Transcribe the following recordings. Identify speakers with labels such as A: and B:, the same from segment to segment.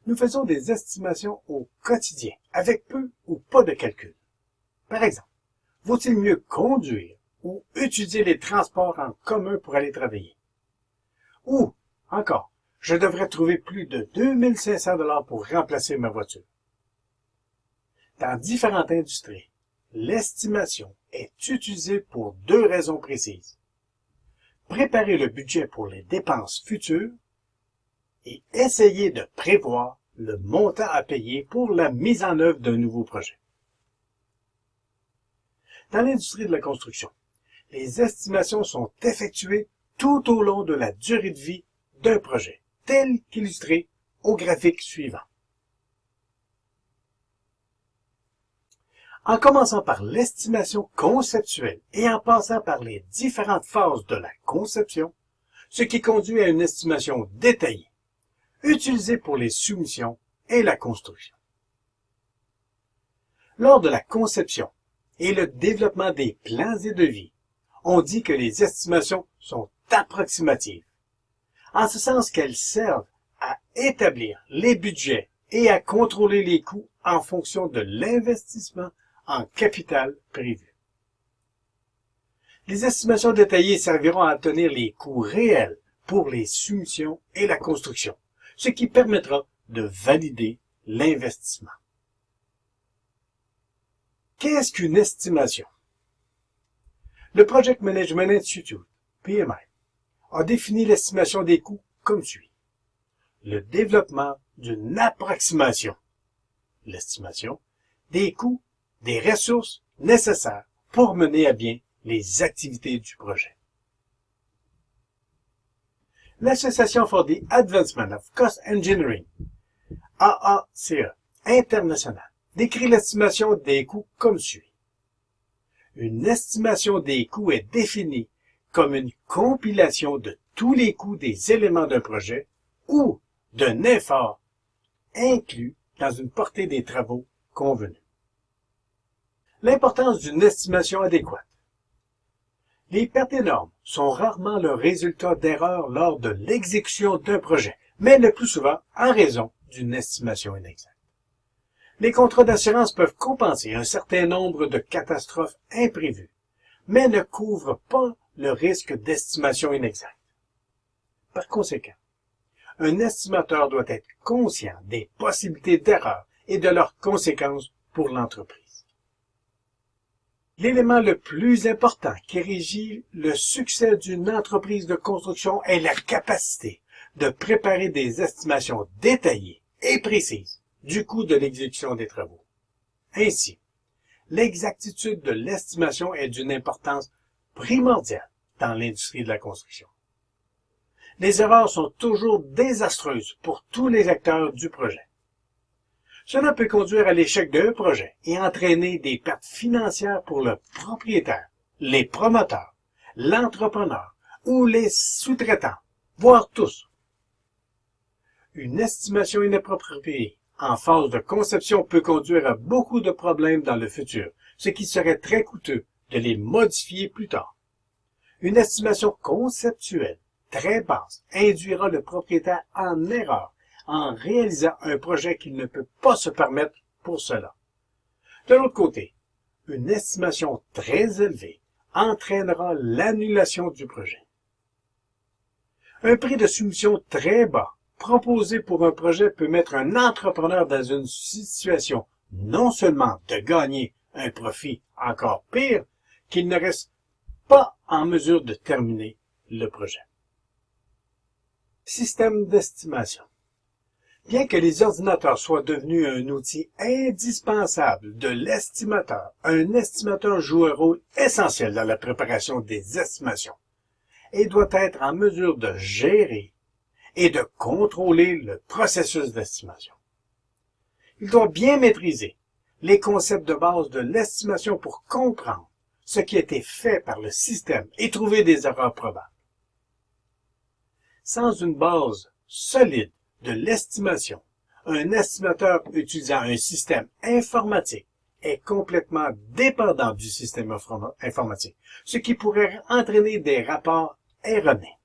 A: Nous faisons des estimations au quotidien, avec peu ou pas de calcul. Par exemple, vaut-il mieux conduire ou utiliser les transports en commun pour aller travailler? Ou, encore, je devrais trouver plus de 2500 $ pour remplacer ma voiture. Dans différentes industries, l'estimation est utilisée pour deux raisons précises. Préparer le budget pour les dépenses futures et essayer de prévoir le montant à payer pour la mise en œuvre d'un nouveau projet. Dans l'industrie de la construction, les estimations sont effectuées tout au long de la durée de vie d'un projet, tel qu'illustré au graphique suivant. En commençant par l'estimation conceptuelle et en passant par les différentes phases de la conception, ce qui conduit à une estimation détaillée, utilisée pour les soumissions et la construction. Lors de la conception et le développement des plans et devis, on dit que les estimations sont approximatives, en ce sens qu'elles servent à établir les budgets et à contrôler les coûts en fonction de l'investissement en capital prévu. Les estimations détaillées serviront à obtenir les coûts réels pour les soumissions et la construction, ce qui permettra de valider l'investissement. Qu'est-ce qu'une estimation? Le Project Management Institute, PMI, a défini l'estimation des coûts comme suit. Le développement d'une approximation, l'estimation des coûts des ressources nécessaires pour mener à bien les activités du projet. L'Association for the Advancement of Cost Engineering, AACE, internationale, décrit l'estimation des coûts comme suit. Une estimation des coûts est définie comme une compilation de tous les coûts des éléments d'un projet ou d'un effort inclus dans une portée des travaux convenus. L'importance d'une estimation adéquate. Les pertes énormes sont rarement le résultat d'erreurs lors de l'exécution d'un projet, mais le plus souvent en raison d'une estimation inexacte. Les contrats d'assurance peuvent compenser un certain nombre de catastrophes imprévues, mais ne couvrent pas le risque d'estimation inexacte. Par conséquent, un estimateur doit être conscient des possibilités d'erreur et de leurs conséquences pour l'entreprise. L'élément le plus important qui régit le succès d'une entreprise de construction est la capacité de préparer des estimations détaillées et précises du coût de l'exécution des travaux. Ainsi, l'exactitude de l'estimation est d'une importance primordiale dans l'industrie de la construction. Les erreurs sont toujours désastreuses pour tous les acteurs du projet. Cela peut conduire à l'échec d'un projet et entraîner des pertes financières pour le propriétaire, les promoteurs, l'entrepreneur ou les sous-traitants, voire tous. Une estimation inappropriée en phase de conception peut conduire à beaucoup de problèmes dans le futur, ce qui serait très coûteux de les modifier plus tard. Une estimation conceptuelle très basse induira le propriétaire en erreur en réalisant un projet qu'il ne peut pas se permettre pour cela. De l'autre côté, une estimation très élevée entraînera l'annulation du projet. Un prix de soumission très bas proposé pour un projet peut mettre un entrepreneur dans une situation non seulement de gagner un profit encore pire, qu'il ne reste pas en mesure de terminer le projet. Système d'estimation. Bien que les ordinateurs soient devenus un outil indispensable de l'estimateur, un estimateur joue un rôle essentiel dans la préparation des estimations et doit être en mesure de gérer et de contrôler le processus d'estimation. Il doit bien maîtriser les concepts de base de l'estimation pour comprendre ce qui a été fait par le système et trouver des erreurs probables. Sans une base solide de l'estimation, un estimateur utilisant un système informatique est complètement dépendant du système informatique, ce qui pourrait entraîner des rapports erronés.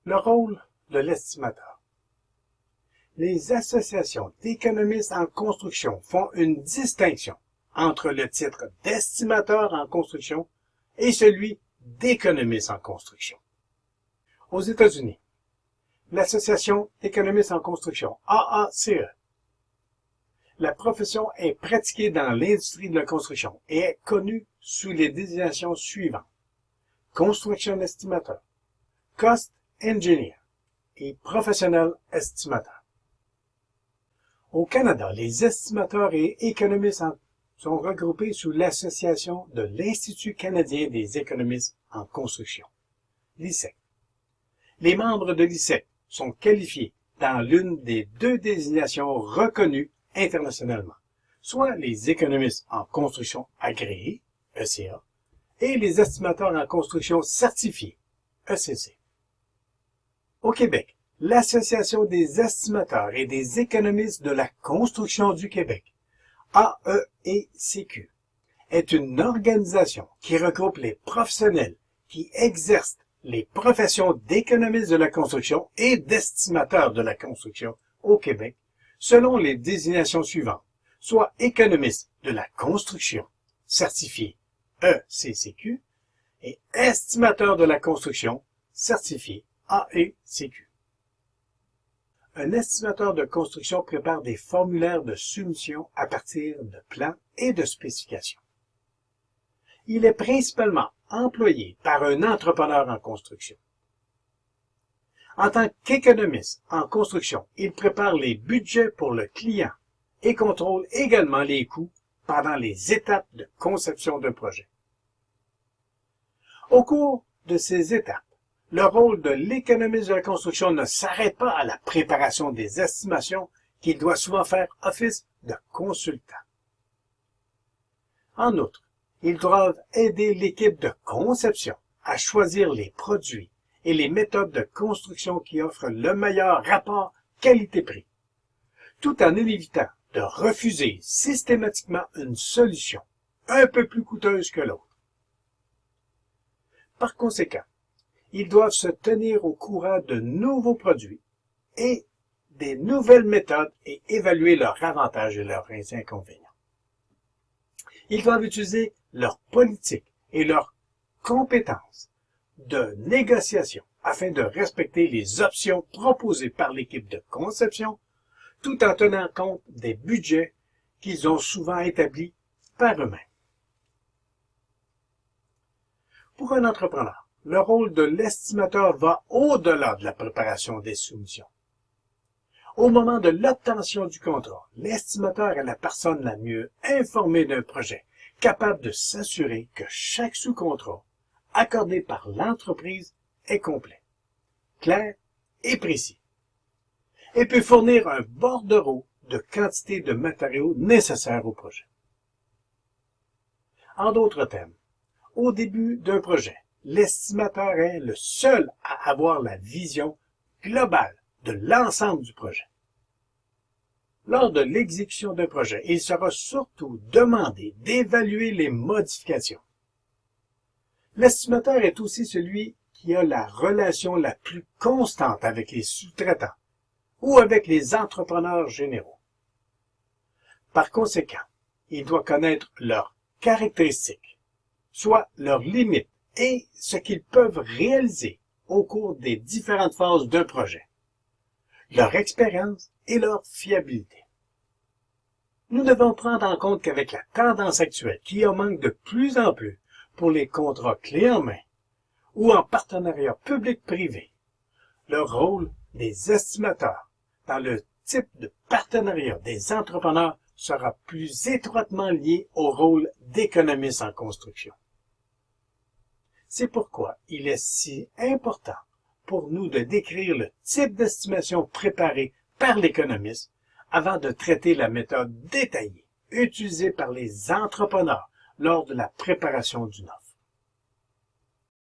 A: Le rôle de l'estimateur. Les associations d'économistes en construction font une distinction entre le titre d'estimateur en construction et celui d'économiste en construction. Aux États-Unis, l'Association d'économistes en construction, AACE, la profession est pratiquée dans l'industrie de la construction et est connue sous les désignations suivantes: Construction Estimateur, Cost Engineer et Professionnel Estimateur. Au Canada, les estimateurs et économistes sont regroupés sous l'association de l'Institut canadien des économistes en construction, l'ICEC. Les membres de l'ICEC sont qualifiés dans l'une des deux désignations reconnues internationalement, soit les économistes en construction agréés, ECA, et les estimateurs en construction certifiés, ECC. Au Québec, l'Association des estimateurs et des économistes de la construction du Québec, AECQ, est une organisation qui regroupe les professionnels qui exercent les professions d'économistes de la construction et d'estimateurs de la construction au Québec, selon les désignations suivantes, soit économistes de la construction, certifié ECCQ, et estimateurs de la construction, certifié AECQ. Un estimateur de construction prépare des formulaires de soumission à partir de plans et de spécifications. Il est principalement employé par un entrepreneur en construction. En tant qu'économiste en construction, il prépare les budgets pour le client et contrôle également les coûts pendant les étapes de conception d'un projet. Au cours de ces étapes, le rôle de l'économiste de la construction ne s'arrête pas à la préparation des estimations qu'il doit souvent faire office de consultant. En outre, ils doivent aider l'équipe de conception à choisir les produits et les méthodes de construction qui offrent le meilleur rapport qualité-prix, tout en évitant de refuser systématiquement une solution un peu plus coûteuse que l'autre. Par conséquent, ils doivent se tenir au courant de nouveaux produits et des nouvelles méthodes et évaluer leurs avantages et leurs inconvénients. Ils doivent utiliser leur politique et leurs compétences de négociation afin de respecter les options proposées par l'équipe de conception, tout en tenant compte des budgets qu'ils ont souvent établis par eux-mêmes. Pour un entrepreneur, le rôle de l'estimateur va au-delà de la préparation des soumissions. Au moment de l'obtention du contrat, l'estimateur est la personne la mieux informée d'un projet, capable de s'assurer que chaque sous-contrat accordé par l'entreprise est complet, clair et précis, et peut fournir un bordereau de quantité de matériaux nécessaires au projet. En d'autres termes, au début d'un projet, l'estimateur est le seul à avoir la vision globale de l'ensemble du projet. Lors de l'exécution d'un projet, il sera surtout demandé d'évaluer les modifications. L'estimateur est aussi celui qui a la relation la plus constante avec les sous-traitants ou avec les entrepreneurs généraux. Par conséquent, il doit connaître leurs caractéristiques, soit leurs limites et ce qu'ils peuvent réaliser au cours des différentes phases d'un projet, leur expérience et leur fiabilité. Nous devons prendre en compte qu'avec la tendance actuelle qui augmente de plus en plus pour les contrats clés en main ou en partenariat public-privé, le rôle des estimateurs dans le type de partenariat des entrepreneurs sera plus étroitement lié au rôle d'économiste en construction. C'est pourquoi il est si important pour nous de décrire le type d'estimation préparée par l'économiste avant de traiter la méthode détaillée utilisée par les entrepreneurs lors de la préparation d'une offre.